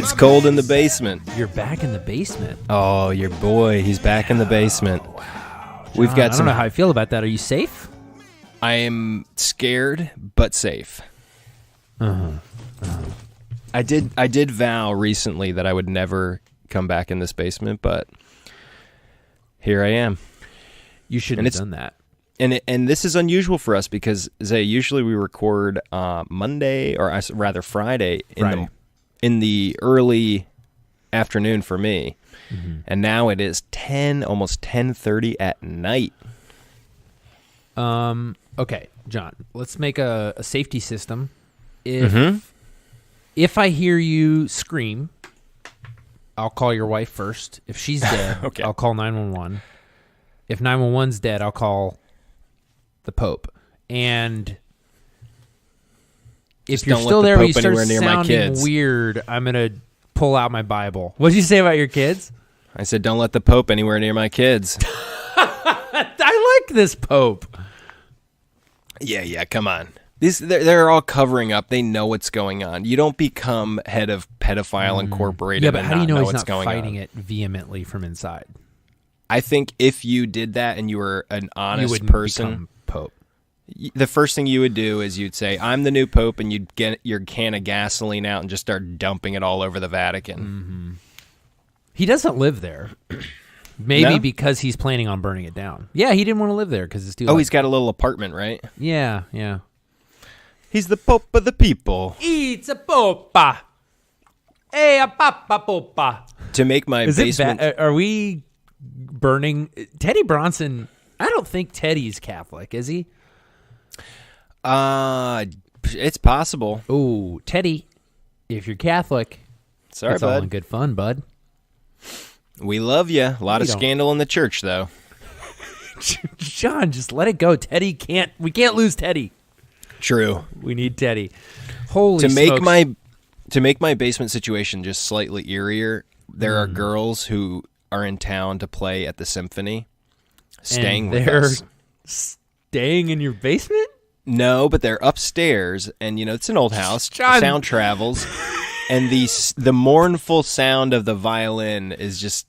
It's cold in the basement. You're back in the basement. Oh, your boy. He's back in the basement. Wow. We've got I don't know how I feel about that. Are you safe? I am scared, but safe. I did vow recently that I would never come back in this basement, but here I am. You shouldn't have done that. And this is unusual for us because, Zay, usually we record Monday, or rather Friday, in the early afternoon for me. Mm-hmm. And now it is almost 10:30 at night. Okay, John, let's make a safety system. If I hear you scream, I'll call your wife first. If she's dead, okay. I'll call 911. If 911's dead, I'll call the Pope. And if you're still there, but you start sounding weird, I'm going to pull out my Bible. What did you say about your kids? I said, don't let the Pope anywhere near my kids. I like this Pope. Yeah, come on. They're all covering up. They know what's going on. You don't become head of Pedophile Incorporated and how do you know he's what's not going fighting on. it vehemently from inside? I think if you did that and you were an honest you would person, become Pope. The first thing you would do is you'd say, I'm the new Pope, and you'd get your can of gasoline out and just start dumping it all over the Vatican. Mm-hmm. He doesn't live there. Maybe No? because he's planning on burning it down. Yeah, he didn't want to live there because it's too he's got a little apartment, right? Yeah. He's the Pope of the people. It's a popa. Hey, a papa popa. To make my basement... Are we burning... Teddy Bronson, I don't think Teddy's Catholic, is he? It's possible. Ooh, Teddy, if you're Catholic, sorry, it's bud. all in good fun, bud. We love you. A lot of don't. scandal in the church, though. John, just let it go. We can't lose Teddy. True. We need Teddy. Holy smokes. To make my basement situation just slightly eerier, there are girls who are in town to play at the symphony, staying with us. Staying in your basement? No, but they're upstairs, and it's an old house. John. Sound travels, and the mournful sound of the violin is just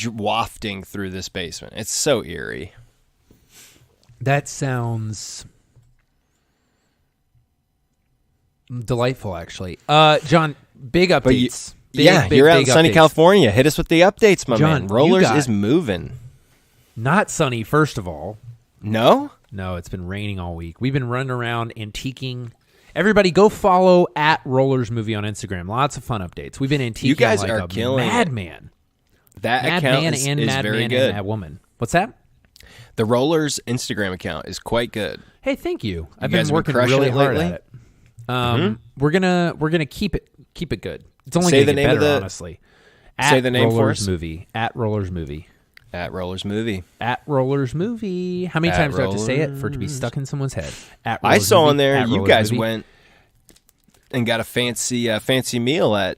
wafting through this basement. It's so eerie. That sounds delightful, actually. John, big updates. You're out in sunny California. Hit us with the updates, my John, man. Rollers is moving. Not sunny, first of all. No? No, it's been raining all week. We've been running around antiquing. Everybody, go follow at Rollers Movie on Instagram. Lots of fun updates. We've been antiquing you guys like are a killing madman. That account is very good. And Madwoman. What's that? The Rollers Instagram account is quite good. Hey, thank you. I've guys been working crushing really it hard lately? at it. We're gonna keep it good. It's only Say gonna the get name of better, the- honestly. Say the name for Rollers us. Movie. At Rollers Movie. At Rollers Movie. At Rollers Movie. How many At times do I have to say it for it to be stuck in someone's head? At I Rollers saw Movie, on there at you Rollers guys Movie. went and got a fancy meal at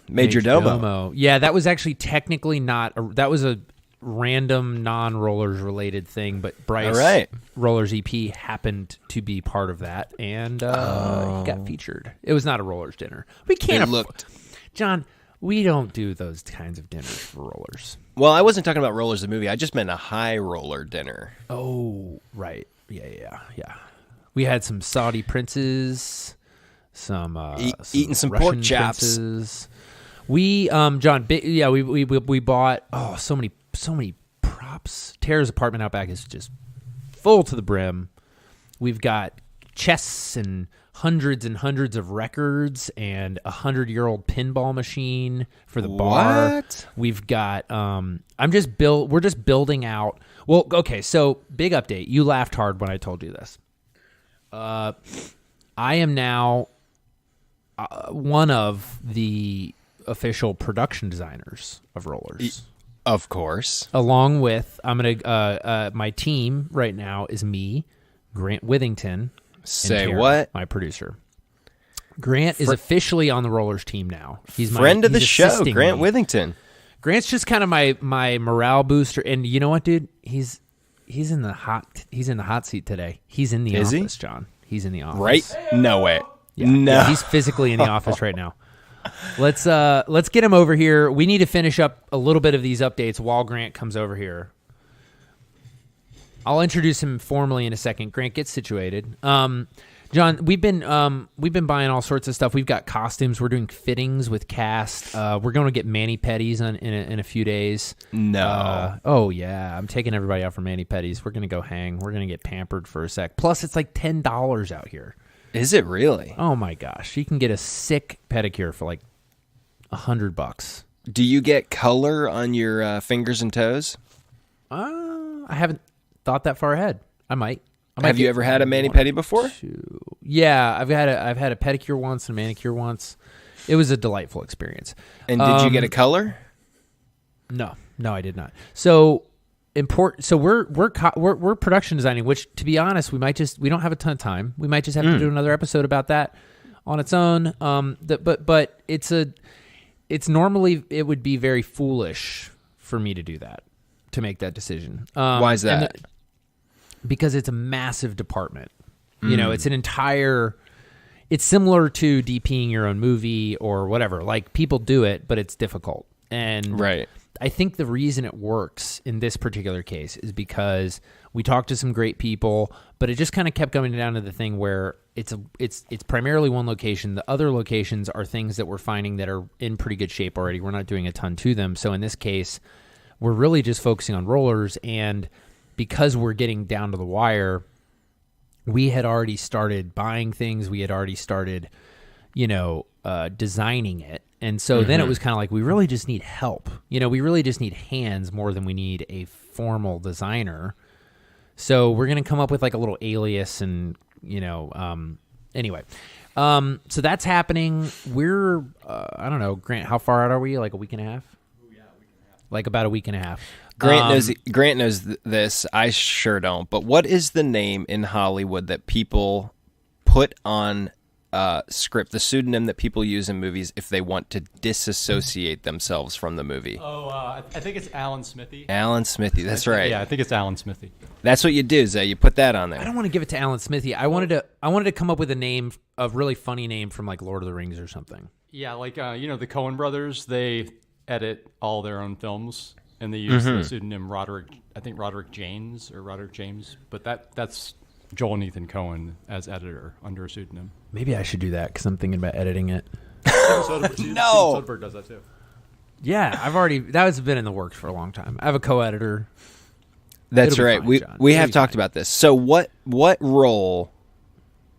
Major Domo. Yeah, that was actually technically not. That was a random non-Rollers related thing, but Bryce All right. Rollers EP happened to be part of that, and he got featured. It was not a Rollers dinner. We can't. John, we don't do those kinds of dinners for Rollers. Well, I wasn't talking about Rollers the movie. I just meant a high roller dinner. Oh, right. Yeah. We had some Saudi princes, some eating some Russian pork chops. Princes. We, John, we bought so many props. Tara's apartment out back is just full to the brim. We've got chests and hundreds of records and 100-year-old pinball machine for the bar. What? We've got we're just building out. Well, okay, so big update. You laughed hard when I told you this. I am now one of the official production designers of Rollers. Of course. Along with my team right now is me, Grant Withington. Say Tara, what? My producer. Grant is officially on the Rollers team now. He's my friend of the show, assisting Grant me. Withington. Grant's just kind of my morale booster, and you know what, dude? He's in the hot seat today. He's in the office, John. He's in the office. Right? No way. Yeah. No. Yeah, he's physically in the office right now. Let's get him over here. We need to finish up a little bit of these updates while Grant comes over here. I'll introduce him formally in a second. Grant, get situated. John, we've been buying all sorts of stuff. We've got costumes. We're doing fittings with cast. We're going to get mani-pedis in a few days. No. Oh yeah, I'm taking everybody out for mani-pedis. We're going to go hang. We're going to get pampered for a sec. Plus, it's like $10 out here. Is it really? Oh my gosh, you can get a sick pedicure for like $100. Do you get color on your fingers and toes? I haven't thought that far ahead. I might. Have you ever had a mani-pedi before? Yeah, I've had a pedicure once and a manicure once. It was a delightful experience. And did you get a color? No, I did not. So So we're production designing, which, to be honest, we don't have a ton of time. We might just have to do another episode about that on its own. But it's normally it would be very foolish for me to do that, to make that decision. Why is that? Because it's a massive department. You know, it's it's similar to DPing your own movie or whatever. Like, people do it, but it's difficult. And right. I think the reason it works in this particular case is because we talked to some great people, but it just kind of kept coming down to the thing where it's primarily one location. The other locations are things that we're finding that are in pretty good shape already. We're not doing a ton to them. So in this case, we're really just focusing on rollers, and because we're getting down to the wire, we had already started buying things. We had already started, designing it. And so then it was kind of like, we really just need help. We really just need hands more than we need a formal designer. So we're going to come up with like a little alias and, anyway. So that's happening. We're, I don't know, Grant, how far out are we? Like a week and a half? Oh, yeah, a week and a half. Like about a week and a half. Grant knows this. I sure don't. But what is the name in Hollywood that people put on script, the pseudonym that people use in movies if they want to disassociate themselves from the movie? Oh, I think it's Alan Smithy. Alan Smithy, that's right. Yeah, I think it's Alan Smithy. That's what you do, Zay. You put that on there. I don't want to give it to Alan Smithy. I wanted to come up with a name, a really funny name from like Lord of the Rings or something. Yeah, like the Coen brothers, they edit all their own films, and they use the pseudonym Roderick James, but that's Joel and Ethan Coen as editor under a pseudonym. Maybe I should do that because I'm thinking about editing it. No. Soderbergh does that too. Yeah, that has been in the works for a long time. I have a co-editor. That's right. We have talked about this. So what role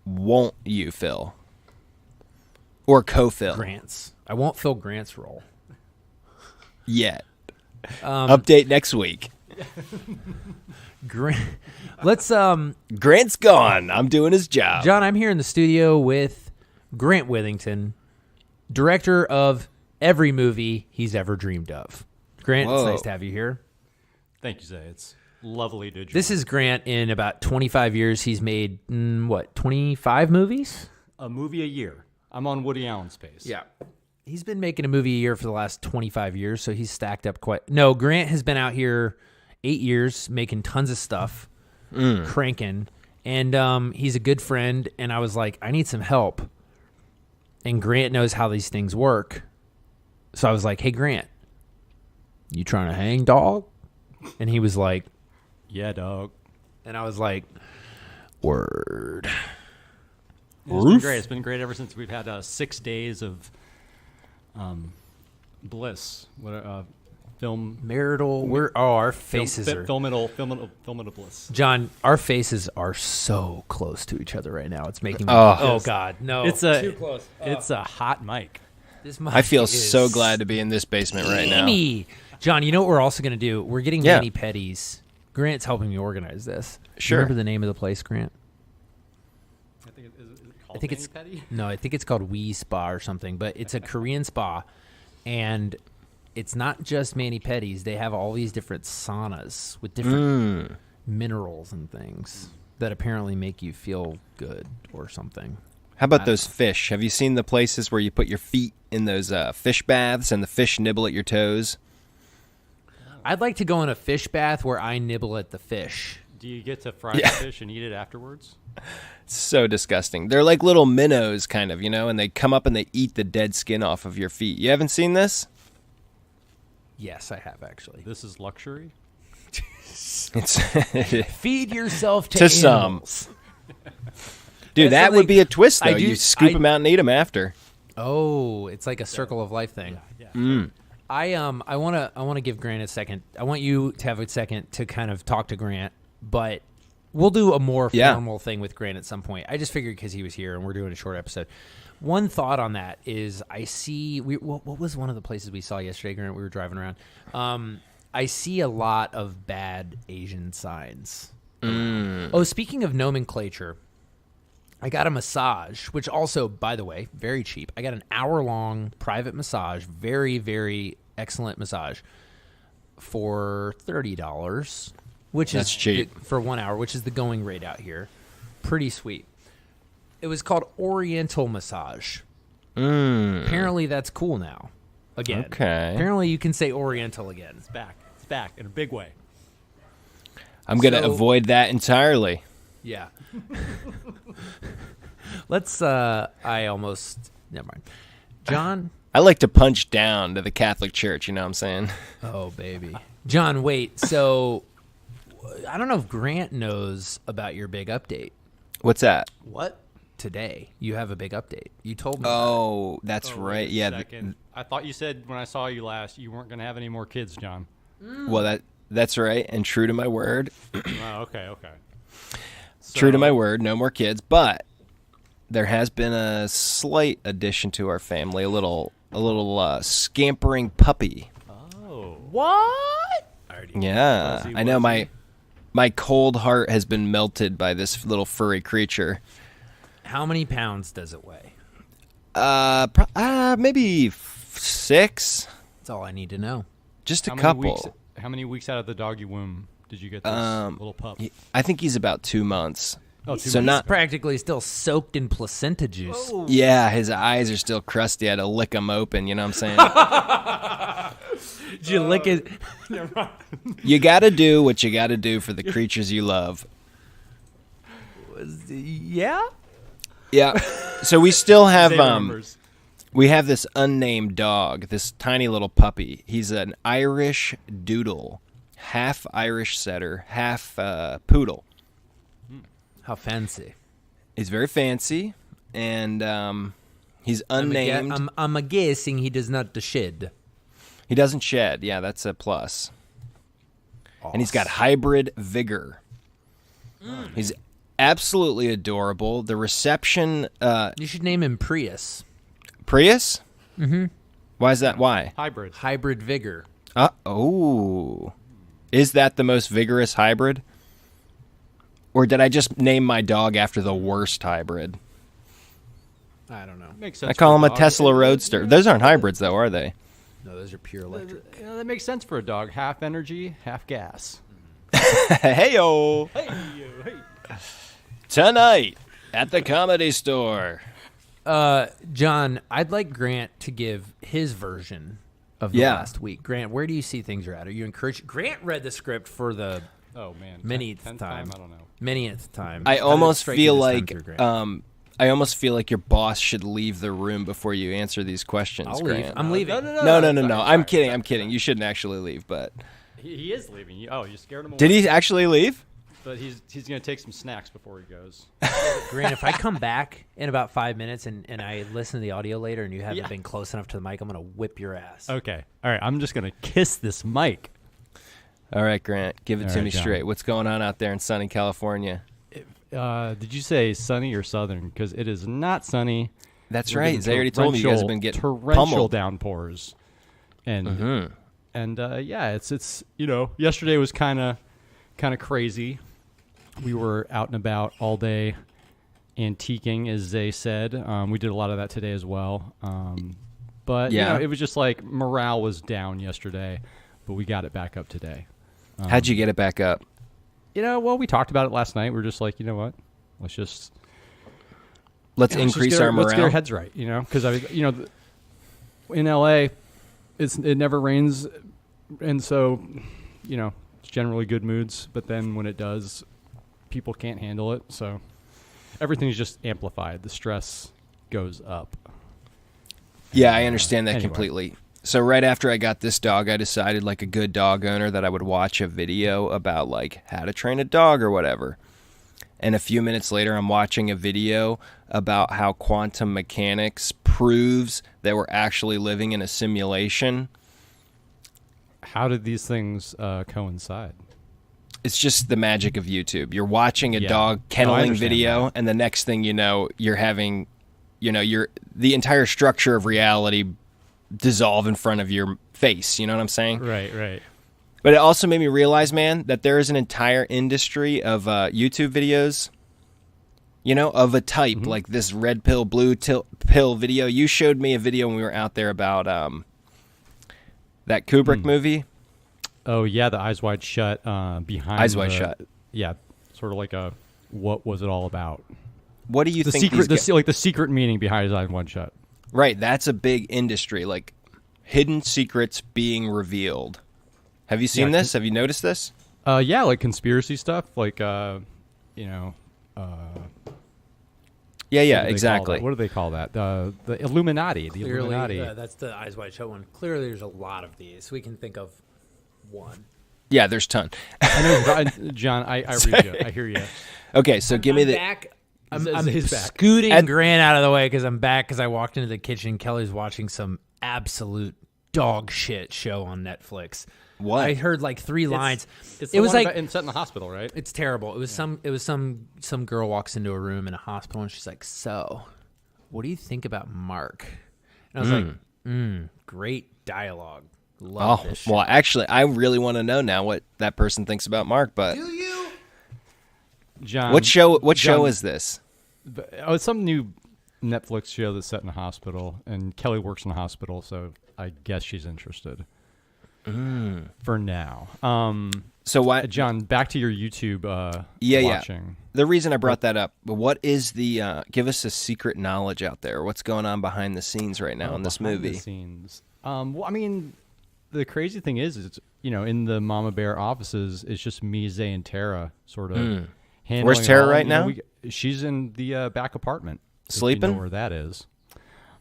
won't you fill or co-fill? Grant's. I won't fill Grant's role yet. Update next week. Let's Grant's gone. I'm doing his job. John, I'm here in the studio with Grant Withington, director of every movie he's ever dreamed of. Grant, It's nice to have you here. Thank you, Zay. It's lovely to join. This is Grant. In about 25 years, he's made 25 movies? A movie a year. I'm on Woody Allen's pace. Yeah. He's been making a movie a year for the last 25 years, so he's stacked up quite. No, Grant has been out here 8 years making tons of stuff, cranking, and he's a good friend, and I was like, I need some help. And Grant knows how these things work. So I was like, hey, Grant, you trying to hang, dog? And he was like, yeah, dog. And I was like, word. It's been great. It's been great ever since we've had 6 days of bliss. Film marital. Our faces are filmital bliss. John, our faces are so close to each other right now. It's making me. Oh God, no! It's too close. It's a hot mic. This mic I feel is so glad to be in this basement right now. John, you know what we're also going to do? We're getting mani-pedis. Grant's helping me organize this. Sure. You remember the name of the place, Grant? I think it's called No, I think it's called Wee Spa or something, but it's a Korean spa, and it's not just mani-pedis. They have all these different saunas with different minerals and things that apparently make you feel good or something. How about those fish? Have you seen the places where you put your feet in those fish baths and the fish nibble at your toes? I'd like to go in a fish bath where I nibble at the fish. Do you get to fry the fish and eat it afterwards? So disgusting. They're like little minnows, kind of, and they come up and they eat the dead skin off of your feet. You haven't seen this? Yes, I have actually. This is luxury? It's Feed yourself to some. animals. Dude, that would be a twist, though. I do- You scoop I- them out and eat them after. Oh, it's like a circle of life thing. Yeah. I wanna give Grant a second. I want you to have a second to kind of talk to Grant, but we'll do a more formal thing with Grant at some point. I just figured because he was here and we're doing a short episode. One thought on that is I see what was one of the places we saw yesterday, Grant? We were driving around. I see a lot of bad Asian signs. Oh, speaking of nomenclature, I got a massage, which also, by the way, very cheap. I got an hour-long private massage, very, very excellent massage, for $30, which That's is cheap. for 1 hour, which is the going rate out here. Pretty sweet. It was called Oriental Massage. Apparently, that's cool now. Again, Okay. Apparently, you can say Oriental again. It's back. It's back in a big way. I'm going to So- avoid that entirely. Yeah. Let's. I almost. Never mind. John. I like to punch down to the Catholic Church, you know what I'm saying? Oh, baby. John, wait. So, I don't know if Grant knows about your big update. What's that? What? Today, you have a big update. You told me. Oh, that's Oh, right. wait a Yeah. second. I thought you said when I saw you last you weren't going to have any more kids, John. Well, that's right. And true to my word. Oh, okay. True to So- my word. No more kids. But there has been a slight addition to our family. A little scampering puppy. Oh. What? Yeah. Fuzzy I know wuzzy. my cold heart has been melted by this little furry creature. How many pounds does it weigh? Maybe 6. That's all I need to know. Just a How couple. many weeks out of the doggy womb did you get this little pup? I think he's about 2 months. Oh, 2 So months. not. Practically still soaked in placenta juice. Yeah, his eyes are still crusty. I had to lick them open. You know what I'm saying? Did you lick it? You got to do what you got to do for the creatures you love. Yeah. Yeah. So we still have Zay remembers. we have this unnamed dog, this tiny little puppy. He's an Irish doodle, half Irish setter, half poodle. How fancy. He's very fancy, and he's unnamed. I'm guessing he does not shed. He doesn't shed. Yeah, that's a plus. And he's got hybrid vigor. He's absolutely adorable. The reception, You should name him Prius. Prius? Mm-hmm. Why is that? Why? Hybrid. Hybrid vigor. Oh. Is that the most vigorous hybrid? Or did I just name my dog after the worst hybrid? I don't know. Makes sense. I call for him a dog. Tesla Roadster. Those aren't hybrids, though, are they? No, those are pure electric. That makes sense for a dog. Half energy, half gas. Hey-o. Hey. Tonight at the Comedy Store. John, I'd like Grant to give his version of the last week. Grant, where do you see things are at? Are you encouraged? Grant read the script for the Oh man. Many 10th time. I don't know. manyth time. I How did it almost strike you feel this time like through, Grant? I almost feel like your boss should leave the room before you answer these questions, I'll Grant. leave. I'm leaving. No. I'm kidding. I'm kidding. You shouldn't actually leave, but He is leaving. Oh, you scared him away. did he actually leave? But he's going to take some snacks before he goes. Grant, if I come back in about 5 minutes and I listen to the audio later and you haven't Yeah. been close enough to the mic, I'm going to whip your ass. Okay. All right. I'm just going to kiss this mic. All right, Grant, give it All to right, me John. straight. What's going on out there in sunny California? Did you say sunny or southern? Because it is not sunny. That's We're right. getting Zay already told me you guys have been getting torrential pummeled. downpours, and yeah, it's yesterday was kind of crazy. We were out and about all day, antiquing, as Zay said. We did a lot of that today as well. But Yeah. it was just like morale was down yesterday, but we got it back up today. How'd you get it back up? Well, we talked about it last night. We're just like, you know what? Let's just Increase our morale. Let's get our heads right, because in LA, it never rains, and so, It's generally good moods, but then when it does, people can't handle it. So everything's just amplified. The stress goes up. Yeah, I understand that completely. So right after I got this dog, I decided, like a good dog owner, that I would watch a video about like how to train a dog or whatever. And a few minutes later, I'm watching a video about how quantum mechanics proves that we're actually living in a simulation. How did these things coincide? It's just the magic of YouTube. You're watching a dog kenneling video, and the next thing you know, you're having, the entire structure of reality dissolve in front of your face. You know what I'm saying? Right. But it also made me realize, man, that there is an entire industry of YouTube videos, of a type, like this red pill, blue pill video. You showed me a video when we were out there about that Kubrick movie. Oh, yeah, the Eyes Wide Shut behind Eyes Wide Shut. Yeah, sort of like a what was it all about? What do you think? The secret meaning behind Eyes Wide Shut. Right, that's a big industry, like hidden secrets being revealed. Have you seen this? Have you noticed this? Yeah, like conspiracy stuff, like Yeah, exactly. What do they call that? The Illuminati. The Clearly, Illuminati. that's the Eyes Wide Shut one. Clearly, there's a lot of these. We can think of one. Yeah, there's a ton. I know, John. I read you. I hear you. Okay, so give me the. Back. I'm his back. scooting Grant out of the way because I'm back because I walked into the kitchen. Kelly's watching some absolute dog shit show on Netflix. What? I heard like three lines. It's it was like set in the hospital, right? It's terrible. It was some girl walks into a room in a hospital and she's like, "So, what do you think about Mark?" And I was like, great dialogue. Love this shit. Well, actually, I really want to know now what that person thinks about Mark. But Do you? John, what show is this? It's some new Netflix show that's set in a hospital, and Kelly works in a hospital, so I guess she's interested. For now. So why, John? Back to your YouTube. Watching. The reason I brought that up. What is the? Give us a secret knowledge out there. What's going on behind the scenes right now in this movie? The scenes. Well, I mean, the crazy thing is, it's in the Mama Bear offices, it's just me, Zay, and Tara sort of handling. Where's Tara right now? She's in the back apartment. Sleeping? If you know where that is.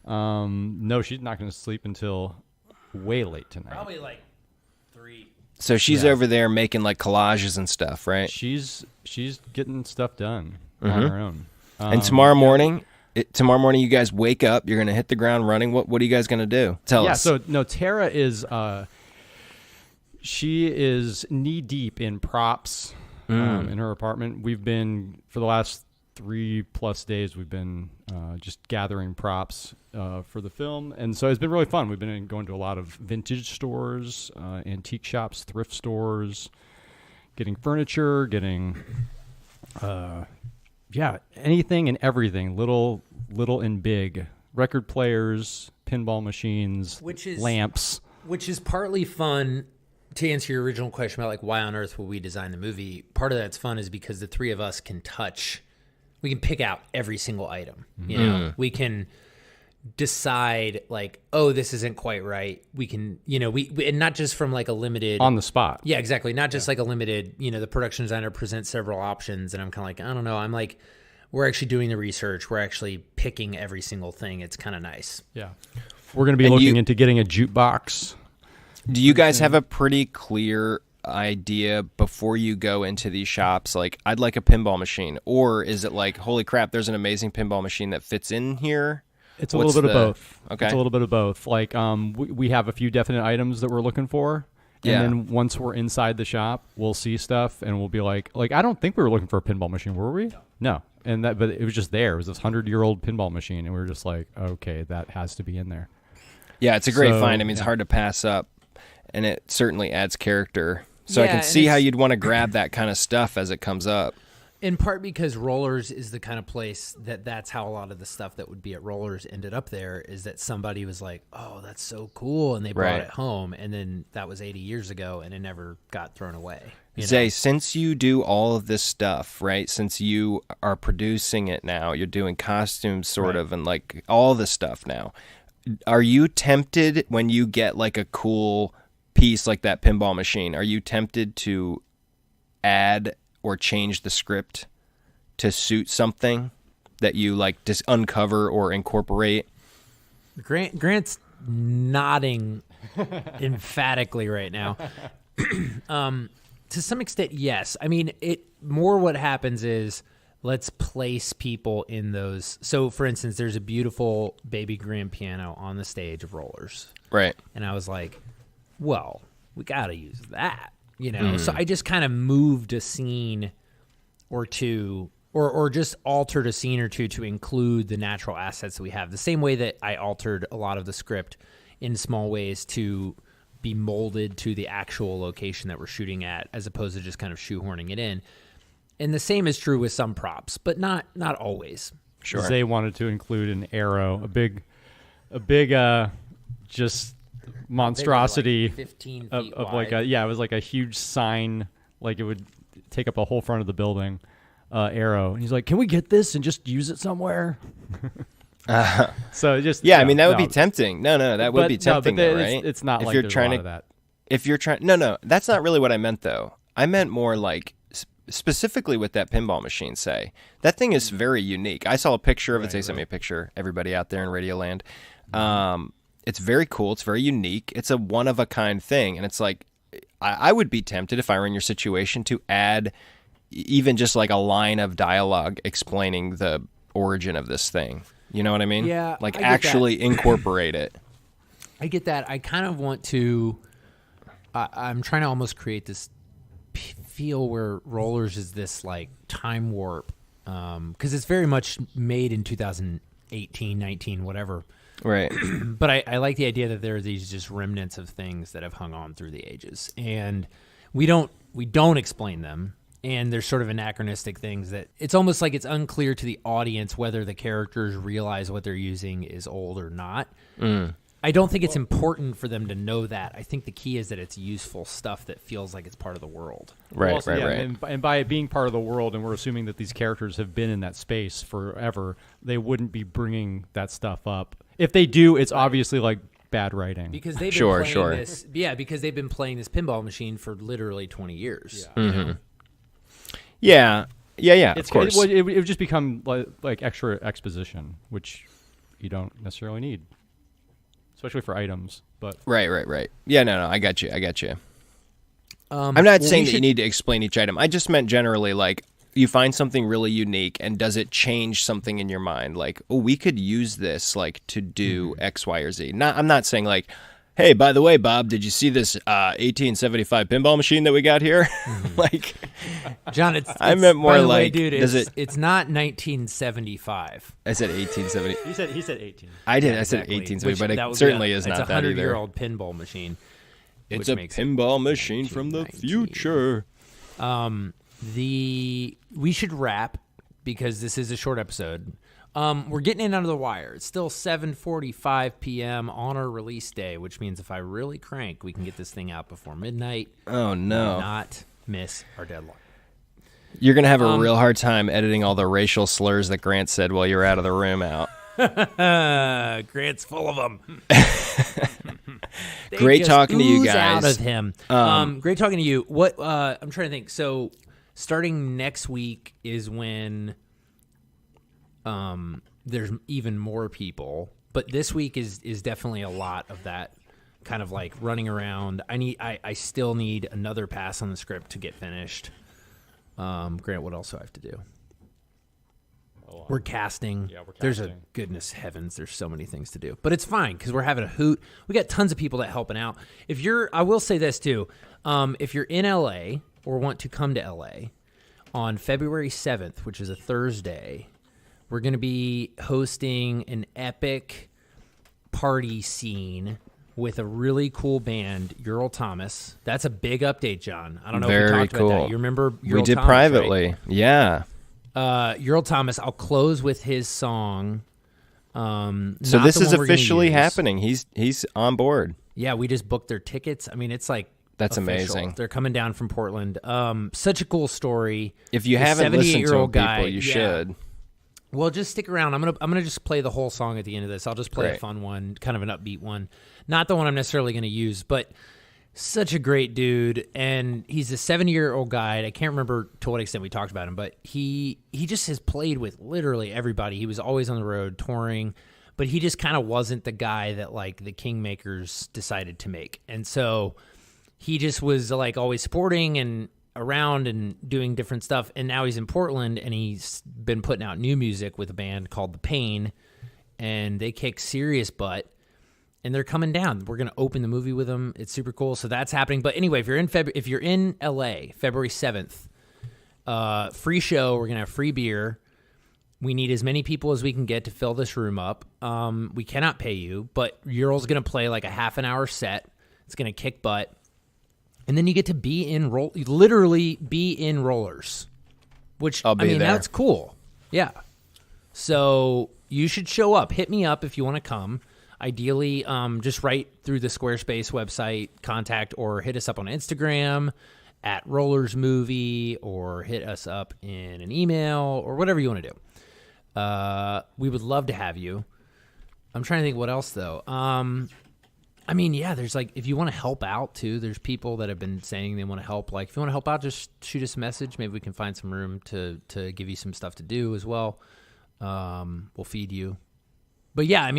No, she's not going to sleep until way late tonight. Probably like 3. So she's over there making like collages and stuff, right? She's getting stuff done on her own. And tomorrow morning, you guys wake up. You're going to hit the ground running. What are you guys going to do? Tell us. So no, Tara is she is knee deep in props in her apartment. We've been for the last 3+ days. We've been just gathering props for the film, and so it's been really fun. We've been going to a lot of vintage stores, antique shops, thrift stores, getting furniture, getting anything and everything, little and big, record players, pinball machines, lamps. Which is partly fun. To answer your original question about like why on earth will we design the movie, part of that's fun is because the three of us can we can pick out every single item. You know, we can decide like, oh, this isn't quite right. We can, we and not just from like a limited on the spot. Yeah, exactly. Not just like a limited, the production designer presents several options and I'm kind of like, I don't know. I'm like, we're actually doing the research. We're actually picking every single thing. It's kind of nice. Yeah. We're going to be looking into getting a jukebox. Do you guys have a pretty clear idea before you go into these shops? Like, I'd like a pinball machine. Or is it like, holy crap, there's an amazing pinball machine that fits in here? It's a little bit of both. Okay. It's a little bit of both. Like, we have a few definite items that we're looking for. And then once we're inside the shop, we'll see stuff and we'll be like, I don't think we were looking for a pinball machine, were we? No. But it was just there. It was this 100-year-old pinball machine. And we were just like, okay, that has to be in there. Yeah, it's a great find. I mean, it's hard to pass up. And it certainly adds character. So I can see how you'd want to grab that kind of stuff as it comes up. In part because Rollers is the kind of place that's how a lot of the stuff that would be at Rollers ended up there, is that somebody was like, oh, that's so cool, and they brought it home, and then that was 80 years ago, and it never got thrown away. Zay, since you do all of this stuff, right, since you are producing it now, you're doing costumes sort of and like all this stuff now, are you tempted when you get like a cool piece like that pinball machine, are you tempted to add or change the script to suit something that you like just uncover or incorporate? Grant's nodding emphatically right now. To some extent, yes. I mean, what happens is let's place people in those. So, for instance, there's a beautiful baby grand piano on the stage of Rollers. Right. And I was like, well, we got to use that, So I just kind of moved a scene or two, or just altered a scene or two to include the natural assets that we have. The same way that I altered a lot of the script in small ways to be molded to the actual location that we're shooting at, as opposed to just kind of shoehorning it in. And the same is true with some props, but not always. Sure. They wanted to include an arrow, a big, just monstrosity, like 15 feet of wide. it was like a huge sign, like it would take up a whole front of the building. Arrow, and he's like, "Can we get this and just use it somewhere?" So just I mean that would be tempting. No, that would be tempting, though, right? It's not if like you're there's trying a lot to of that. If you're trying, no, that's not really what I meant though. I meant more like specifically with that pinball machine. Say that thing is very unique. I saw a picture of it. They sent me a picture. Everybody out there in Radioland, it's very cool. It's very unique. It's a one of a kind thing, and it's like I would be tempted if I were in your situation to add even just like a line of dialogue explaining the origin of this thing. You know what I mean? Yeah, like I get actually incorporate it. I get that. I kind of want to. I'm trying to almost create this feel where Rollers is this like time warp, because it's very much made in 2018, 19, whatever. Right. But I like the idea that there are these just remnants of things that have hung on through the ages, and we don't explain them. And there's sort of anachronistic things that it's almost like it's unclear to the audience whether the characters realize what they're using is old or not. I don't think it's important for them to know that. I think the key is that it's useful stuff that feels like it's part of the world. Right. And by it being part of the world, and we're assuming that these characters have been in that space forever, they wouldn't be bringing that stuff up. If they do, it's obviously like bad writing. Because they've been playing this. Yeah, because they've been playing this pinball machine for literally 20 years. Yeah. Mm-hmm. Yeah. Of course. It would just become like extra exposition, which you don't necessarily need, especially for items. But right. Yeah, no, I got you. I'm not saying that you need to explain each item. I just meant generally, like, you find something really unique, and does it change something in your mind? Like, oh, we could use this, like, to do X, Y, or Z. I'm not saying, like, hey, by the way, Bob, did you see this 1875 pinball machine that we got here? Like, John, I meant more by the like, way, dude, does it's not 1975. I said 1870. he said 18. I did. Yeah, I said exactly. 1870, but That it would certainly be is it's not that either. It's a 100-year-old pinball machine. It's which a makes it pinball machine from the 1919. future. We should wrap because this is a short episode. We're getting in under the wire. It's still 7:45 p.m. on our release day, which means if I really crank, we can get this thing out before midnight. Oh, no. Not miss our deadline. You're going to have a real hard time editing all the racial slurs that Grant said while you were out of the room out. Grant's full of them. Great talking to you guys. Out of him. Great talking to you. What I'm trying to think. So starting next week is when there's even more people, but this week is definitely a lot of that kind of like running around. I still need another pass on the script to get finished. Grant, what else do I have to do? We're casting. Yeah, we're casting. There's goodness heavens, there's so many things to do. But it's fine because we're having a hoot. We got tons of people that helping out. I will say this too. If you're in LA or want to come to LA on February 7th, which is a Thursday, we're going to be hosting an epic party scene with a really cool band, Ural Thomas. That's a big update, John. I don't know if we talked about that. You remember Ural We did Thomas, privately. right? Yeah. Ural Thomas, I'll close with his song. So this is officially happening. He's on board. Yeah, we just booked their tickets. I mean, it's like that's official. amazing. They're coming down from Portland. Such a cool story. If you haven't listened to him, guy, people, you should. Well, just stick around. I'm gonna just play the whole song at the end of this. I'll just play Great. a fun one, kind of an upbeat one, not the one I'm necessarily going to use, but Such a great dude, and he's a 70-year-old guy. I can't remember to what extent we talked about him, but he just has played with literally everybody. He was always on the road touring, but he just kind of wasn't the guy that like the Kingmakers decided to make. And so he just was like always sporting and around and doing different stuff. And now he's in Portland, and he's been putting out new music with a band called The Pain, and they kick serious butt. And they're coming down. We're going to open the movie with them. It's super cool. So that's happening. But anyway, if you're in LA, February 7th, free show. We're going to have free beer. We need as many people as we can get to fill this room up. We cannot pay you, but Ural's going to play like a half an hour set. It's going to kick butt. And then you get to literally be in Rollers, which, I'll be there. That's cool. Yeah. So you should show up. Hit me up if you want to come. Ideally, just write through the Squarespace website, contact, or hit us up on Instagram at Rollers Movie, or hit us up in an email, or whatever you want to do. We would love to have you. I'm trying to think what else, though. There's like, if you want to help out, too, there's people that have been saying they want to help. Like, if you want to help out, just shoot us a message. Maybe we can find some room to give you some stuff to do as well. We'll feed you. But yeah,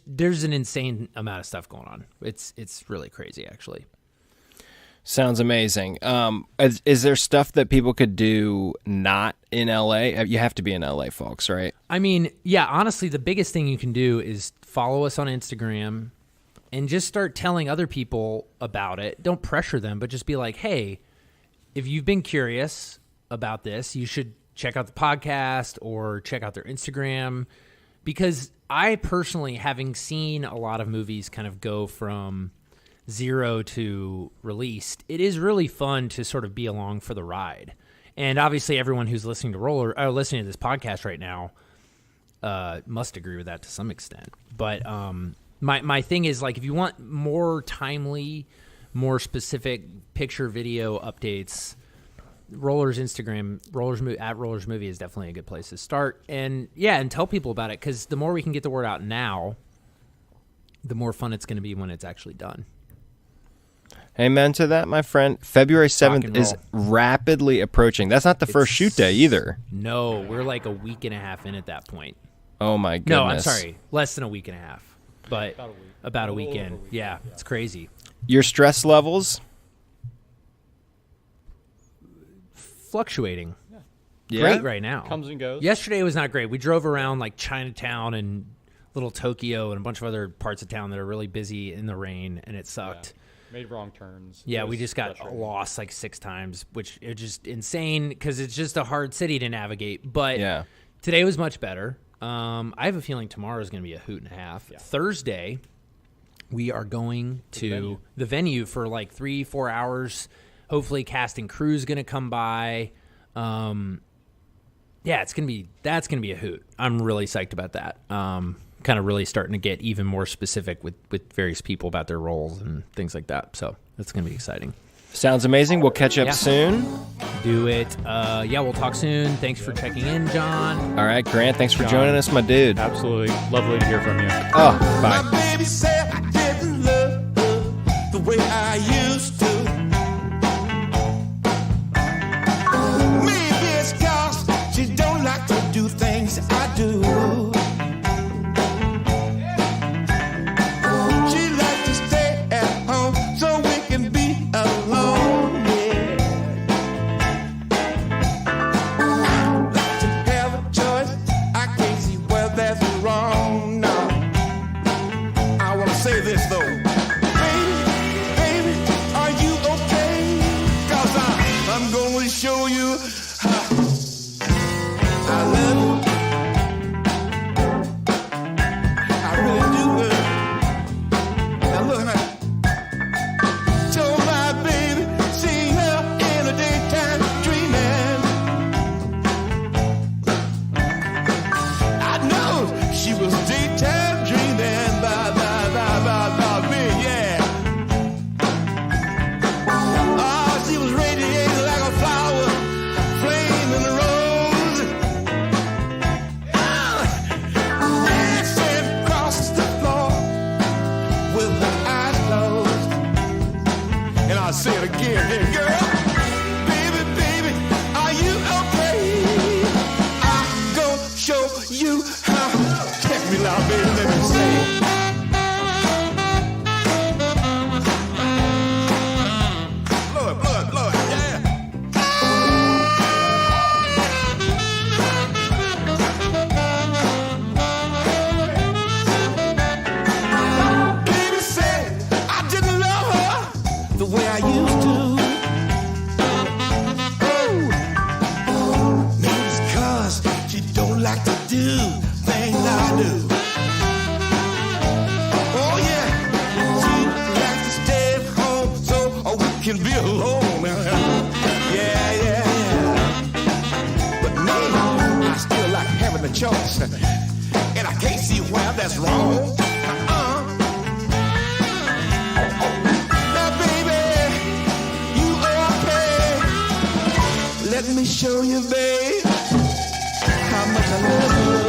there's an insane amount of stuff going on. It's really crazy, actually. Sounds amazing. Is there stuff that people could do not in LA? You have to be in LA, folks, right? Honestly, the biggest thing you can do is follow us on Instagram and just start telling other people about it. Don't pressure them, but just be like, hey, if you've been curious about this, you should check out the podcast or check out their Instagram. Because I personally, having seen a lot of movies kind of go from zero to released, it is really fun to sort of be along for the ride. And obviously everyone who's listening to listening to this podcast right now must agree with that to some extent. But my thing is, like, if you want more timely, more specific picture video updates, Rollers Instagram, at Rollers Movie is definitely a good place to start. And tell people about it, because the more we can get the word out now, the more fun it's going to be when it's actually done. Amen to that, my friend. February 7th is rapidly approaching. That's not the first shoot day either. No, we're like a week and a half in at that point. Oh my goodness. No, I'm sorry. Less than a week and a half. But about a weekend. Yeah, it's crazy. Your stress levels? Fluctuating. Yeah. Great right now. Comes and goes. Yesterday was not great. We drove around like Chinatown and little Tokyo and a bunch of other parts of town that are really busy in the rain, and it sucked. Yeah. Made wrong turns. Yeah, we just got lost like 6 times, which is just insane because it's just a hard city to navigate. But today was much better. I have a feeling tomorrow is going to be a hoot and a half. Yeah. Thursday, we are going to the venue for like 3-4 hours. Hopefully, cast and crew's going to come by. That's gonna be a hoot. I'm really psyched about that. Kind of really starting to get even more specific with various people about their roles and things like that. So that's gonna be exciting. Sounds amazing. We'll catch up soon. Do it. We'll talk soon. Thanks for checking in, John. All right, Grant. Thanks for joining us, my dude. Absolutely lovely to hear from you. Oh, bye. My baby said I didn't love the way I used to. Maybe it's 'cause she don't like to do things I do. She likes to stay at home so we can be alone, yeah. I'd like to have a choice. I can't see where that's wrong, no. I want to say this though. Baby, are you okay? 'Cause I'm going to show you I love you. I really do, girl. Now look, told my baby, seen her in the daytime dreaming. I know she was daytime dreaming about me, yeah. Oh, she was radiating like a flower, flame in the rose. do things I do. Oh yeah, she likes to stay at home so we can be alone. Yeah, yeah, yeah. But me, I still like having a choice, and I can't see why that's wrong. Now, baby, you okay? Let me show you, babe, how much I love you.